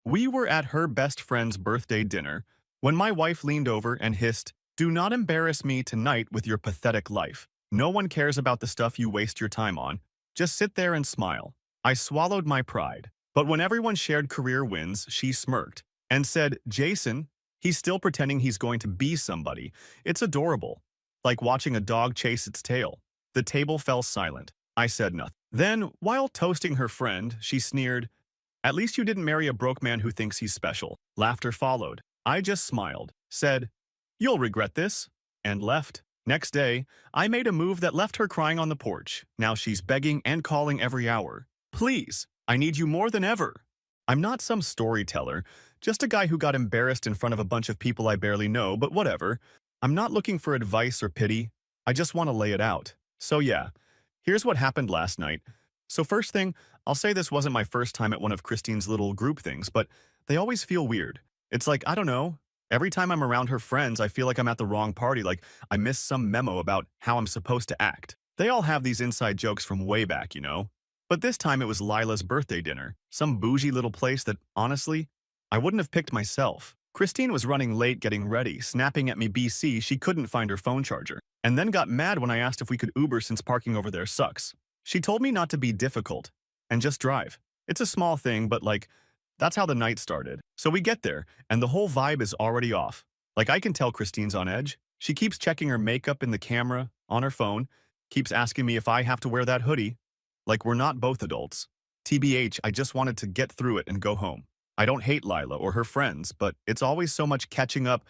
We were at her best friend's birthday dinner when my wife leaned over and hissed, "Do not embarrass me tonight with your pathetic life. No one cares about the stuff you waste your time on. Just sit there and smile." I swallowed my pride. But when everyone shared career wins, she smirked and said, "Jason, he's still pretending he's going to be somebody. It's adorable. Like watching a dog chase its tail." The table fell silent. I said nothing. Then, while toasting her friend, she sneered, "At least you didn't marry a broke man who thinks he's special." Laughter followed. I just smiled, said, "You'll regret this," and left. Next day, I made a move that left her crying on the porch. Now she's begging and calling every hour. "Please, I need you more than ever." I'm not some storyteller, just a guy who got embarrassed in front of a bunch of people I barely know, but whatever. I'm not looking for advice or pity. I just want to lay it out. So yeah, here's what happened last night. So first thing, I'll say this wasn't my first time at one of Christine's little group things, but they always feel weird. It's like, I don't know, every time I'm around her friends, I feel like I'm at the wrong party, like I missed some memo about how I'm supposed to act. They all have these inside jokes from way back, you know? But this time it was Lila's birthday dinner, some bougie little place that, honestly, I wouldn't have picked myself. Christine was running late getting ready, snapping at me BC she couldn't find her phone charger, and then got mad when I asked if we could Uber since parking over there sucks. She told me not to be difficult and just drive. It's a small thing, but like, that's how the night started. So we get there, and the whole vibe is already off. Like, I can tell Christine's on edge. She keeps checking her makeup in the camera, on her phone, keeps asking me if I have to wear that hoodie. Like, we're not both adults. TBH, I just wanted to get through it and go home. I don't hate Lila or her friends, but it's always so much catching up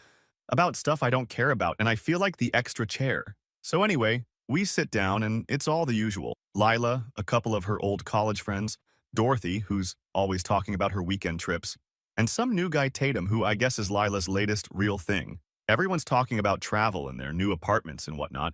about stuff I don't care about, and I feel like the extra chair. So anyway, we sit down, and it's all the usual. Lila, a couple of her old college friends, Dorothy, who's always talking about her weekend trips, and some new guy Tatum, who I guess is Lila's latest real thing. Everyone's talking about travel and their new apartments and whatnot,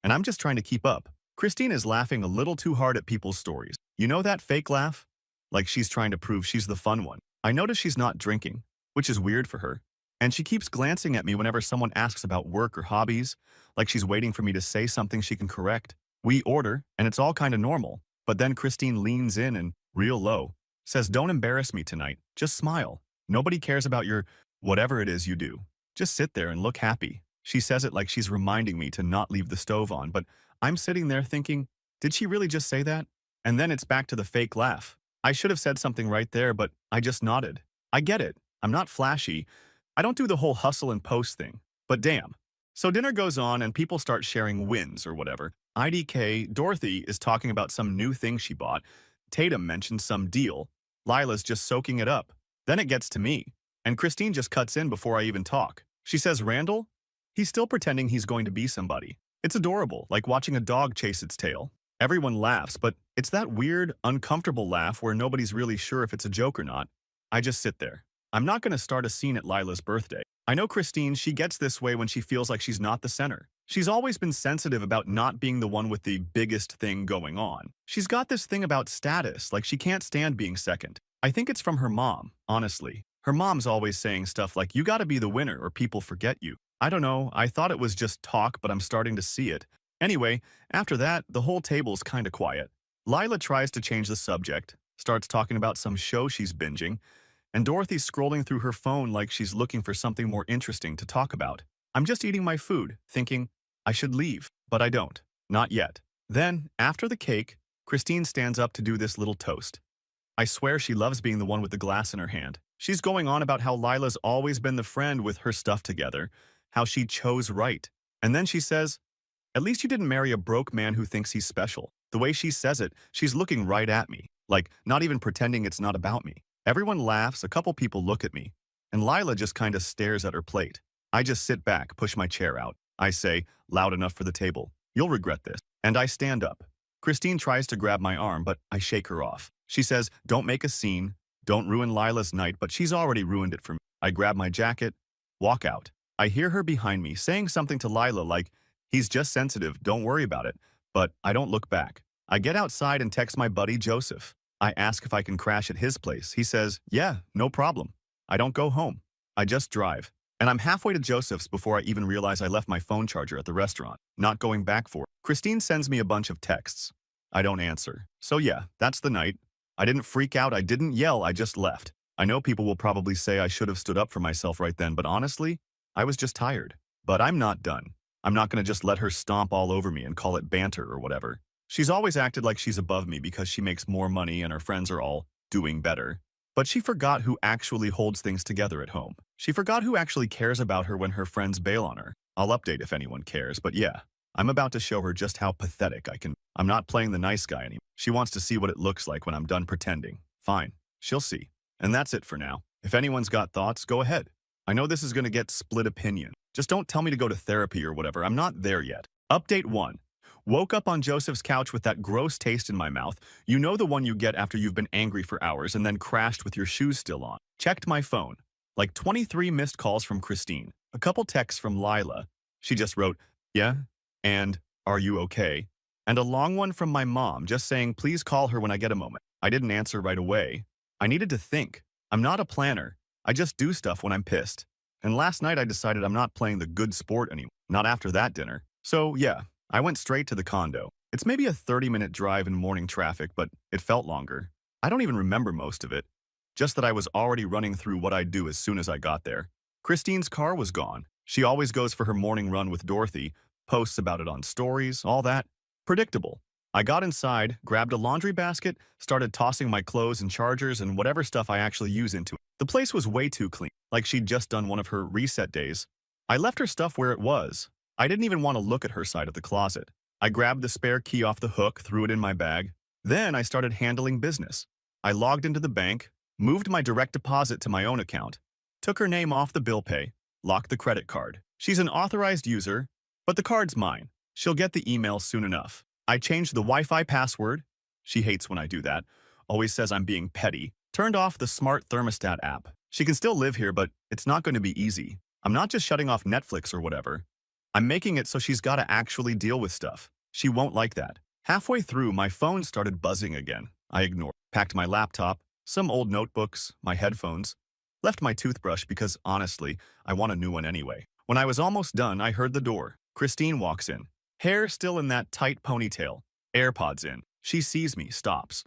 and I'm just trying to keep up. Christine is laughing a little too hard at people's stories. You know that fake laugh? Like she's trying to prove she's the fun one. I notice she's not drinking, which is weird for her. And she keeps glancing at me whenever someone asks about work or hobbies, like she's waiting for me to say something she can correct. We order, and it's all kind of normal. But then Christine leans in and, real low, says, "Don't embarrass me tonight. Just smile. Nobody cares about your whatever it is you do. Just sit there and look happy." She says it like she's reminding me to not leave the stove on, but I'm sitting there thinking, did she really just say that? And then it's back to the fake laugh. I should have said something right there, but I just nodded. I get it. I'm not flashy. I don't do the whole hustle and post thing. But damn. So dinner goes on and people start sharing wins or whatever. IDK, Dorothy is talking about some new thing she bought. Tatum mentions some deal. Lila's just soaking it up. Then it gets to me. And Christine just cuts in before I even talk. She says, "Randall? He's still pretending he's going to be somebody." It's adorable, like watching a dog chase its tail. Everyone laughs, but it's that weird, uncomfortable laugh where nobody's really sure if it's a joke or not. I just sit there. I'm not going to start a scene at Lila's birthday. I know Christine, she gets this way when she feels like she's not the center. She's always been sensitive about not being the one with the biggest thing going on. She's got this thing about status, like she can't stand being second. I think it's from her mom, honestly. Her mom's always saying stuff like, "You gotta be the winner or people forget you." I don't know, I thought it was just talk, but I'm starting to see it. Anyway, after that, the whole table's kinda quiet. Lila tries to change the subject, starts talking about some show she's binging, and Dorothy's scrolling through her phone like she's looking for something more interesting to talk about. I'm just eating my food, thinking, I should leave, but I don't. Not yet. Then, after the cake, Christine stands up to do this little toast. I swear she loves being the one with the glass in her hand. She's going on about how Lila's always been the friend with her stuff together, how she chose right. And then she says, "At least you didn't marry a broke man who thinks he's special." The way she says it, she's looking right at me, like not even pretending it's not about me. Everyone laughs, a couple people look at me, and Lila just kind of stares at her plate. I just sit back, push my chair out. I say, loud enough for the table, "You'll regret this." And I stand up. Christine tries to grab my arm, but I shake her off. She says, "Don't make a scene, don't ruin Lila's night," but she's already ruined it for me. I grab my jacket, walk out. I hear her behind me saying something to Lila like, "He's just sensitive, don't worry about it." But I don't look back. I get outside and text my buddy Joseph. I ask if I can crash at his place. He says, "Yeah, no problem." I don't go home. I just drive. And I'm halfway to Joseph's before I even realize I left my phone charger at the restaurant, not going back for it. Christine sends me a bunch of texts. I don't answer. So yeah, that's the night. I didn't freak out, I didn't yell, I just left. I know people will probably say I should have stood up for myself right then, but honestly, I was just tired. But I'm not done. I'm not going to just let her stomp all over me and call it banter or whatever. She's always acted like she's above me because she makes more money and her friends are all doing better. But she forgot who actually holds things together at home. She forgot who actually cares about her when her friends bail on her. I'll update if anyone cares, but yeah, I'm about to show her just how pathetic I can. I'm not playing the nice guy anymore. She wants to see what it looks like when I'm done pretending. Fine, she'll see. And that's it for now. If anyone's got thoughts, go ahead. I know this is going to get split opinion. Just don't tell me to go to therapy or whatever. I'm not there yet. Update 1. Woke up on Joseph's couch with that gross taste in my mouth. You know, the one you get after you've been angry for hours and then crashed with your shoes still on. Checked my phone. Like 23 missed calls from Christine. A couple texts from Lila. She just wrote, yeah, and are you okay? And a long one from my mom just saying, please call her when I get a moment. I didn't answer right away. I needed to think. I'm not a planner. I just do stuff when I'm pissed. And last night I decided I'm not playing the good sport anymore. Not after that dinner. So yeah, I went straight to the condo. It's maybe a 30-minute drive in morning traffic, but it felt longer. I don't even remember most of it. Just that I was already running through what I'd do as soon as I got there. Christine's car was gone. She always goes for her morning run with Dorothy, posts about it on stories, all that. Predictable. I got inside, grabbed a laundry basket, started tossing my clothes and chargers and whatever stuff I actually use into it. The place was way too clean, like she'd just done one of her reset days. I left her stuff where it was. I didn't even want to look at her side of the closet. I grabbed the spare key off the hook, threw it in my bag. Then I started handling business. I logged into the bank, moved my direct deposit to my own account, took her name off the bill pay, locked the credit card. She's an authorized user, but the card's mine. She'll get the email soon enough. I changed the Wi-Fi password. She hates when I do that. Always says I'm being petty. Turned off the smart thermostat app. She can still live here, but it's not going to be easy. I'm not just shutting off Netflix or whatever. I'm making it so she's got to actually deal with stuff. She won't like that. Halfway through, my phone started buzzing again. I ignored. Packed my laptop, some old notebooks, my headphones. Left my toothbrush because, honestly, I want a new one anyway. When I was almost done, I heard the door. Christine walks in. Hair still in that tight ponytail. AirPods in. She sees me, stops.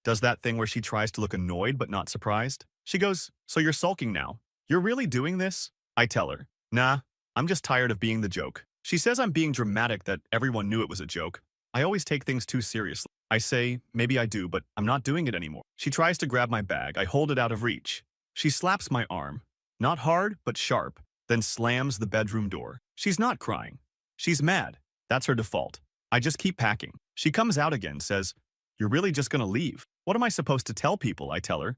Does that thing where she tries to look annoyed but not surprised. She goes, so you're sulking now? You're really doing this? I tell her, nah, I'm just tired of being the joke. She says I'm being dramatic, that everyone knew it was a joke. I always take things too seriously. I say, maybe I do, but I'm not doing it anymore. She tries to grab my bag. I hold it out of reach. She slaps my arm. Not hard, but sharp. Then slams the bedroom door. She's not crying. She's mad. That's her default. I just keep packing. She comes out again, says, you're really just gonna leave? What am I supposed to tell people? I tell her.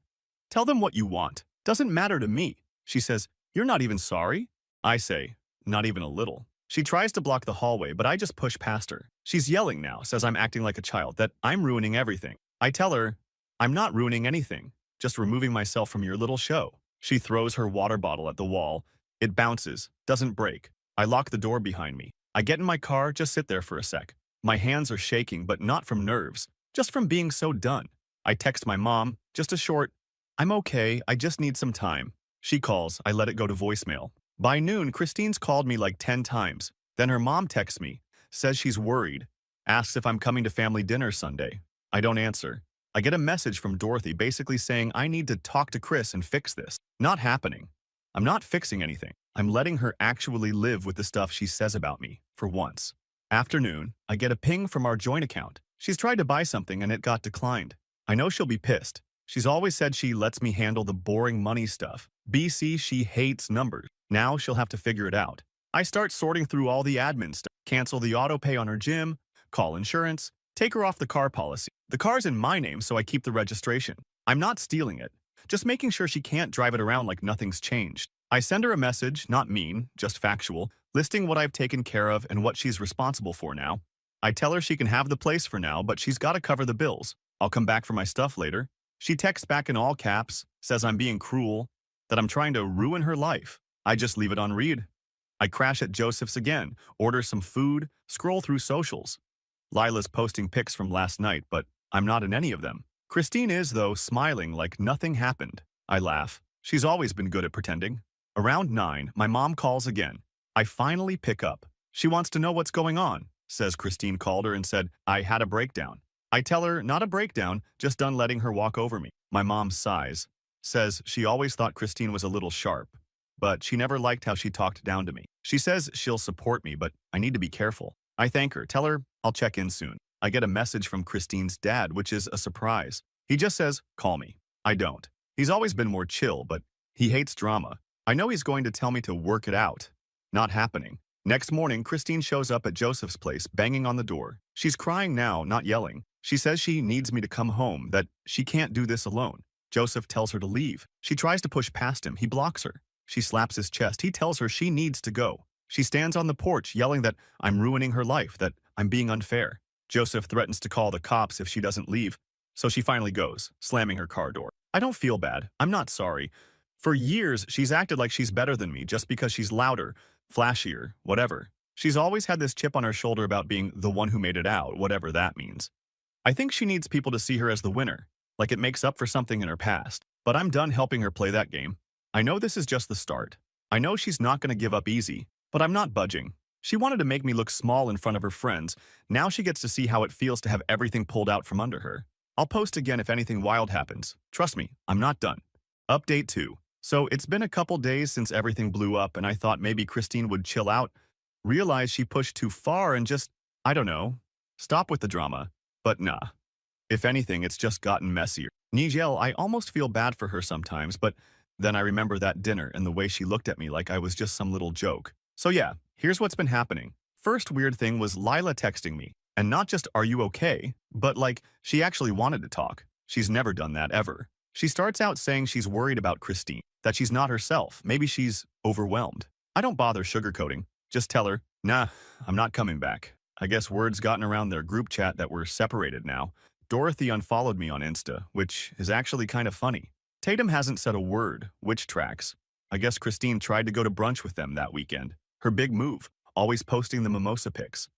Tell them what you want. Doesn't matter to me. She says, you're not even sorry? I say, not even a little. She tries to block the hallway, but I just push past her. She's yelling now, says I'm acting like a child, that I'm ruining everything. I tell her, I'm not ruining anything, just removing myself from your little show. She throws her water bottle at the wall. It bounces, doesn't break. I lock the door behind me. I get in my car, just sit there for a sec. My hands are shaking, but not from nerves, just from being so done. I text my mom, just a short, I'm okay, I just need some time. She calls, I let it go to voicemail. By noon, Christine's called me like 10 times. Then her mom texts me, says she's worried, asks if I'm coming to family dinner Sunday. I don't answer. I get a message from Dorothy basically saying I need to talk to Chris and fix this. Not happening. I'm not fixing anything. I'm letting her actually live with the stuff she says about me, for once. Afternoon, I get a ping from our joint account. She's tried to buy something and it got declined. I know she'll be pissed. She's always said she lets me handle the boring money stuff. BC, she hates numbers. Now she'll have to figure it out. I start sorting through all the admin stuff. Cancel the auto pay on her gym, call insurance, take her off the car policy. The car's in my name, so I keep the registration. I'm not stealing it, just making sure she can't drive it around like nothing's changed. I send her a message, not mean, just factual, listing what I've taken care of and what she's responsible for now. I tell her she can have the place for now, but she's got to cover the bills. I'll come back for my stuff later. She texts back in all caps, says I'm being cruel, that I'm trying to ruin her life. I just leave it on read. I crash at Joseph's again, order some food, scroll through socials. Lila's posting pics from last night, but I'm not in any of them. Christine is, though, smiling like nothing happened. I laugh. She's always been good at pretending. Around 9, my mom calls again. I finally pick up. She wants to know what's going on, says Christine called her and said, I had a breakdown. I tell her, not a breakdown, just done letting her walk over me. My mom sighs. says she always thought Christine was a little sharp, but she never liked how she talked down to me. She says she'll support me, but I need to be careful. I thank her, tell her I'll check in soon. I get a message from Christine's dad, which is a surprise. He just says, call me. I don't. He's always been more chill, but he hates drama. I know he's going to tell me to work it out. Not happening. Next morning, Christine shows up at Joseph's place, banging on the door. She's crying now, not yelling. She says she needs me to come home, that she can't do this alone. Joseph tells her to leave. She tries to push past him. He blocks her. She slaps his chest. He tells her she needs to go. She stands on the porch, yelling that I'm ruining her life, that I'm being unfair. Joseph threatens to call the cops if she doesn't leave, so she finally goes, slamming her car door. I don't feel bad. I'm not sorry. For years, she's acted like she's better than me just because she's louder, flashier, whatever. She's always had this chip on her shoulder about being the one who made it out, whatever that means. I think she needs people to see her as the winner, like it makes up for something in her past. But I'm done helping her play that game. I know this is just the start. I know she's not going to give up easy, but I'm not budging. She wanted to make me look small in front of her friends. Now she gets to see how it feels to have everything pulled out from under her. I'll post again if anything wild happens. Trust me, I'm not done. Update 2. So it's been a couple days since everything blew up and I thought maybe Christine would chill out, realize she pushed too far and just, I don't know, stop with the drama. But nah. If anything, it's just gotten messier. Nigel, I almost feel bad for her sometimes, but then I remember that dinner and the way she looked at me like I was just some little joke. So yeah, here's what's been happening. First weird thing was Lila texting me. And not just, are you okay? But like, she actually wanted to talk. She's never done that, ever. She starts out saying she's worried about Christine, that she's not herself. Maybe she's overwhelmed. I don't bother sugarcoating. Just tell her, nah, I'm not coming back. I guess word's gotten around their group chat that we're separated now. Dorothy unfollowed me on Insta, which is actually kind of funny. Tatum hasn't said a word, which tracks. I guess Christine tried to go to brunch with them that weekend. Her big move, always posting the mimosa pics.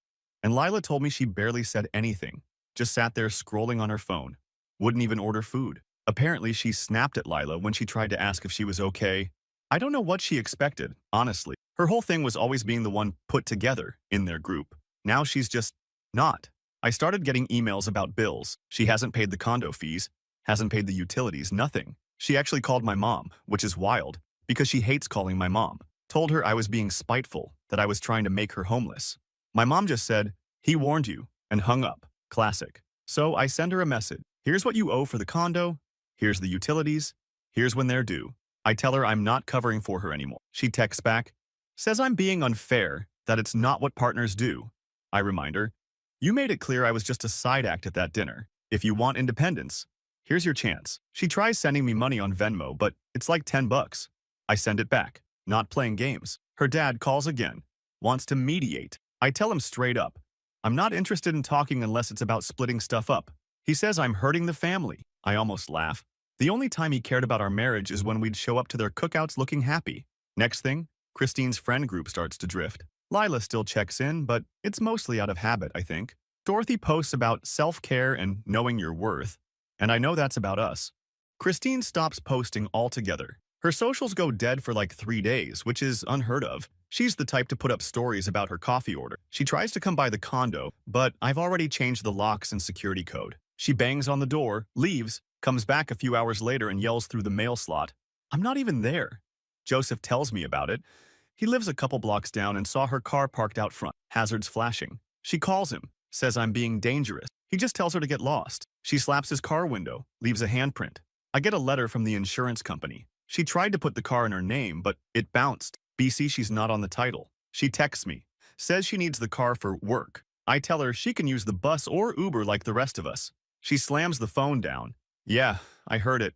And Lila told me she barely said anything, just sat there scrolling on her phone. Wouldn't even order food. Apparently, she snapped at Lila when she tried to ask if she was okay. I don't know what she expected, honestly. Her whole thing was always being the one put together in their group. Now she's just not. I started getting emails about bills. She hasn't paid the condo fees, hasn't paid the utilities, nothing. She actually called my mom, which is wild, because she hates calling my mom. Told her I was being spiteful, that I was trying to make her homeless. My mom just said, he warned you, and hung up. Classic. So I send her a message. Here's what you owe for the condo. Here's the utilities. Here's when they're due. I tell her I'm not covering for her anymore. She texts back, says I'm being unfair, that it's not what partners do. I remind her, you made it clear I was just a side act at that dinner. If you want independence, here's your chance. She tries sending me money on Venmo, but it's like 10 bucks. I send it back. Not playing games. Her dad calls again. Wants to mediate. I tell him straight up, I'm not interested in talking unless it's about splitting stuff up. He says I'm hurting the family. I almost laugh. The only time he cared about our marriage is when we'd show up to their cookouts looking happy. Next thing, Christine's friend group starts to drift. Lila still checks in, but it's mostly out of habit, I think. Dorothy posts about self-care and knowing your worth, and I know that's about us. Christine stops posting altogether. Her socials go dead for like 3 days, which is unheard of. She's the type to put up stories about her coffee order. She tries to come by the condo, but I've already changed the locks and security code. She bangs on the door, leaves, comes back a few hours later and yells through the mail slot, I'm not even there. Joseph tells me about it. He lives a couple blocks down and saw her car parked out front, hazards flashing. She calls him, says I'm being dangerous. He just tells her to get lost. She slaps his car window, leaves a handprint. I get a letter from the insurance company. She tried to put the car in her name, but it bounced. BC, she's not on the title. She texts me, says she needs the car for work. I tell her she can use the bus or Uber like the rest of us. She slams the phone down. Yeah, I heard it.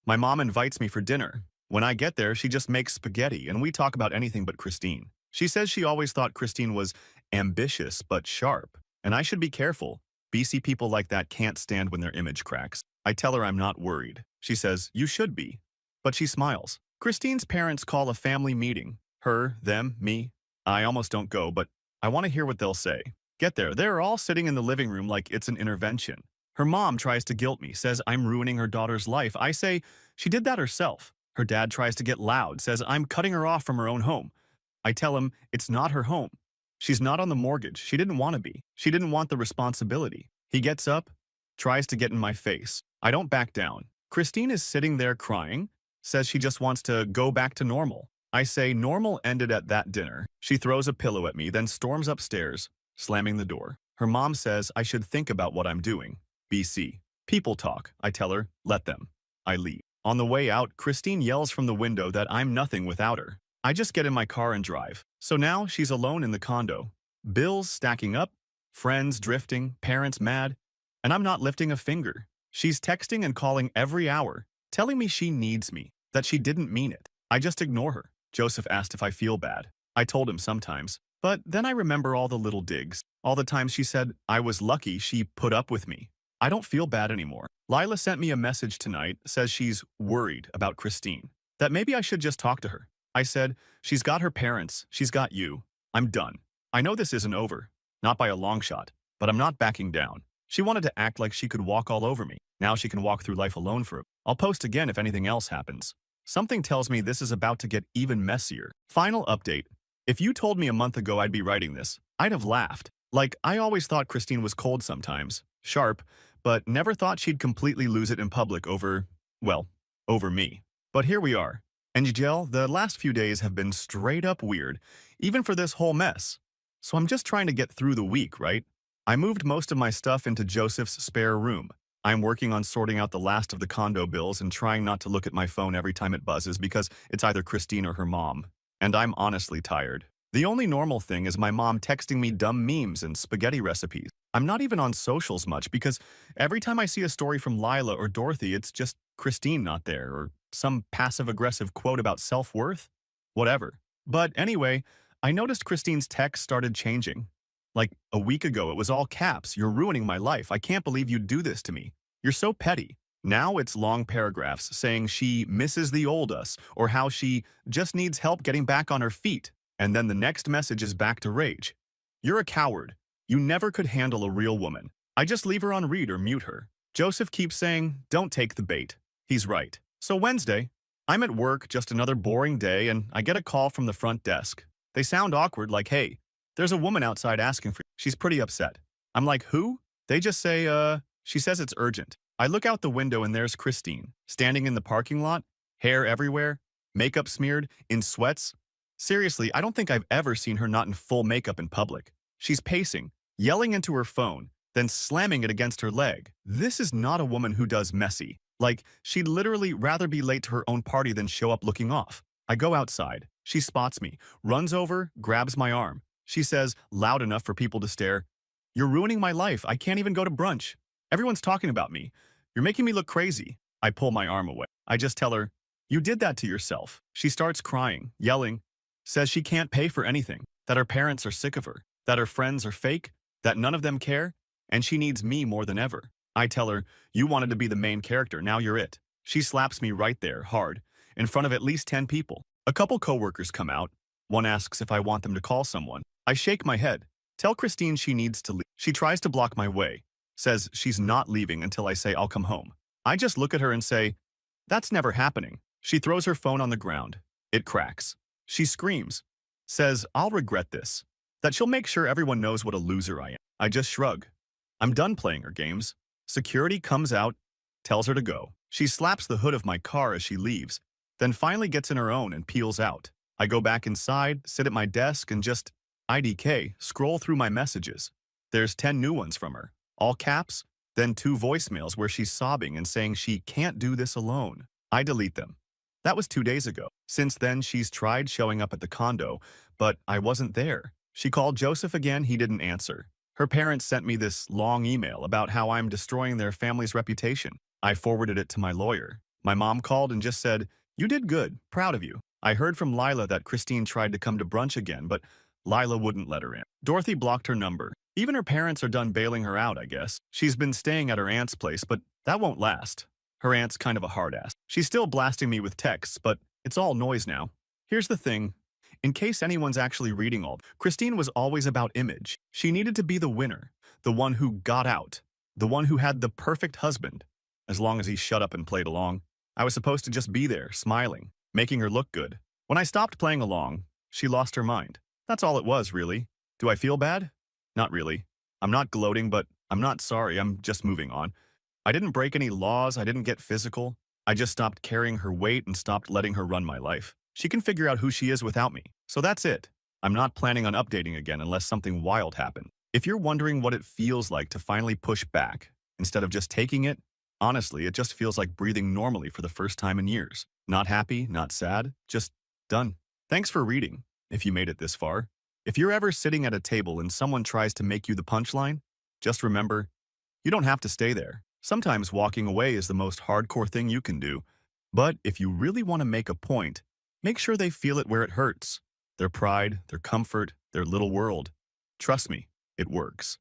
My mom invites me for dinner. When I get there, she just makes spaghetti and we talk about anything but Christine. She says she always thought Christine was ambitious but sharp, and I should be careful. BC people like that can't stand when their image cracks. I tell her I'm not worried. She says, you should be. But she smiles. Christine's parents call a family meeting. Her, them, me. I almost don't go, but I want to hear what they'll say. Get there, they're all sitting in the living room like it's an intervention. Her mom tries to guilt me, says I'm ruining her daughter's life. I say she did that herself. Her dad tries to get loud, says I'm cutting her off from her own home. I tell him it's not her home. She's not on the mortgage. She didn't want to be. She didn't want the responsibility. He gets up, tries to get in my face. I don't back down. Christine is sitting there crying, says she just wants to go back to normal. I say normal ended at that dinner. She throws a pillow at me, then storms upstairs, slamming the door. Her mom says I should think about what I'm doing. BC. People talk. I tell her, let them. I leave. On the way out, Christine yells from the window that I'm nothing without her. I just get in my car and drive. So now she's alone in the condo. Bills stacking up, friends drifting, parents mad, and I'm not lifting a finger. She's texting and calling every hour, telling me she needs me, that she didn't mean it. I just ignore her. Joseph asked if I feel bad. I told him sometimes. But then I remember all the little digs, all the times she said I was lucky she put up with me. I don't feel bad anymore. Lila sent me a message tonight, says she's worried about Christine, that maybe I should just talk to her. I said, she's got her parents, she's got you. I'm done. I know this isn't over, not by a long shot, but I'm not backing down. She wanted to act like she could walk all over me. Now she can walk through life alone for a bit. I'll post again if anything else happens. Something tells me this is about to get even messier. Final update. If you told me a month ago I'd be writing this, I'd have laughed. Like, I always thought Christine was cold sometimes, sharp, but never thought she'd completely lose it in public over, well, over me. But here we are. And Yigel, the last few days have been straight up weird, even for this whole mess. So I'm just trying to get through the week, right? I moved most of my stuff into Joseph's spare room. I'm working on sorting out the last of the condo bills and trying not to look at my phone every time it buzzes because it's either Christine or her mom. And I'm honestly tired. The only normal thing is my mom texting me dumb memes and spaghetti recipes. I'm not even on socials much because every time I see a story from Lila or Dorothy, it's just Christine not there or some passive-aggressive quote about self-worth. Whatever. But anyway, I noticed Christine's text started changing. Like a week ago, it was all caps. You're ruining my life. I can't believe you'd do this to me. You're so petty. Now it's long paragraphs saying she misses the old us or how she just needs help getting back on her feet. And then the next message is back to rage. You're a coward. You never could handle a real woman. I just leave her on read or mute her. Joseph keeps saying, don't take the bait. He's right. So Wednesday, I'm at work, just another boring day, and I get a call from the front desk. They sound awkward, like, hey, there's a woman outside asking for you. She's pretty upset. I'm like, who? They just say, she says it's urgent. I look out the window and there's Christine, standing in the parking lot, hair everywhere, makeup smeared, in sweats. Seriously, I don't think I've ever seen her not in full makeup in public. She's pacing, yelling into her phone, then slamming it against her leg. This is not a woman who does messy. Like, she'd literally rather be late to her own party than show up looking off. I go outside. She spots me, runs over, grabs my arm. She says, loud enough for people to stare, "You're ruining my life. I can't even go to brunch. Everyone's talking about me. You're making me look crazy." I pull my arm away. I just tell her, "You did that to yourself." She starts crying, yelling, says she can't pay for anything, that her parents are sick of her, that her friends are fake, that none of them care, and she needs me more than ever. I tell her, "You wanted to be the main character, now you're it." She slaps me right there, hard, in front of at least 10 people. A couple coworkers come out. One asks if I want them to call someone. I shake my head. Tell Christine she needs to leave. She tries to block my way, says she's not leaving until I say I'll come home. I just look at her and say, that's never happening. She throws her phone on the ground. It cracks. She screams, says I'll regret this, that she'll make sure everyone knows what a loser I am. I just shrug. I'm done playing her games. Security comes out, tells her to go. She slaps the hood of my car as she leaves, then finally gets in her own and peels out. I go back inside, sit at my desk, and just IDK, scroll through my messages. There's 10 new ones from her, all caps, then 2 voicemails where she's sobbing and saying she can't do this alone. I delete them. That was 2 days ago. Since then, she's tried showing up at the condo, but I wasn't there. She called Joseph again, he didn't answer. Her parents sent me this long email about how I'm destroying their family's reputation. I forwarded it to my lawyer. My mom called and just said, "You did good, proud of you." I heard from Lila that Christine tried to come to brunch again, but Lila wouldn't let her in. Dorothy blocked her number. Even her parents are done bailing her out, I guess. She's been staying at her aunt's place, but that won't last. Her aunt's kind of a hard ass. She's still blasting me with texts, but it's all noise now. Here's the thing. In case anyone's actually reading all, Christine was always about image. She needed to be the winner, the one who got out, the one who had the perfect husband, as long as he shut up and played along. I was supposed to just be there, smiling, making her look good. When I stopped playing along, she lost her mind. That's all it was, really. Do I feel bad? Not really. I'm not gloating, but I'm not sorry. I'm just moving on. I didn't break any laws. I didn't get physical. I just stopped carrying her weight and stopped letting her run my life. She can figure out who she is without me. So that's it. I'm not planning on updating again unless something wild happens. If you're wondering what it feels like to finally push back, instead of just taking it, honestly, it just feels like breathing normally for the first time in years. Not happy, not sad, just done. Thanks for reading, if you made it this far. If you're ever sitting at a table and someone tries to make you the punchline, just remember, you don't have to stay there. Sometimes walking away is the most hardcore thing you can do. But if you really want to make a point, make sure they feel it where it hurts. Their pride, their comfort, their little world. Trust me, it works.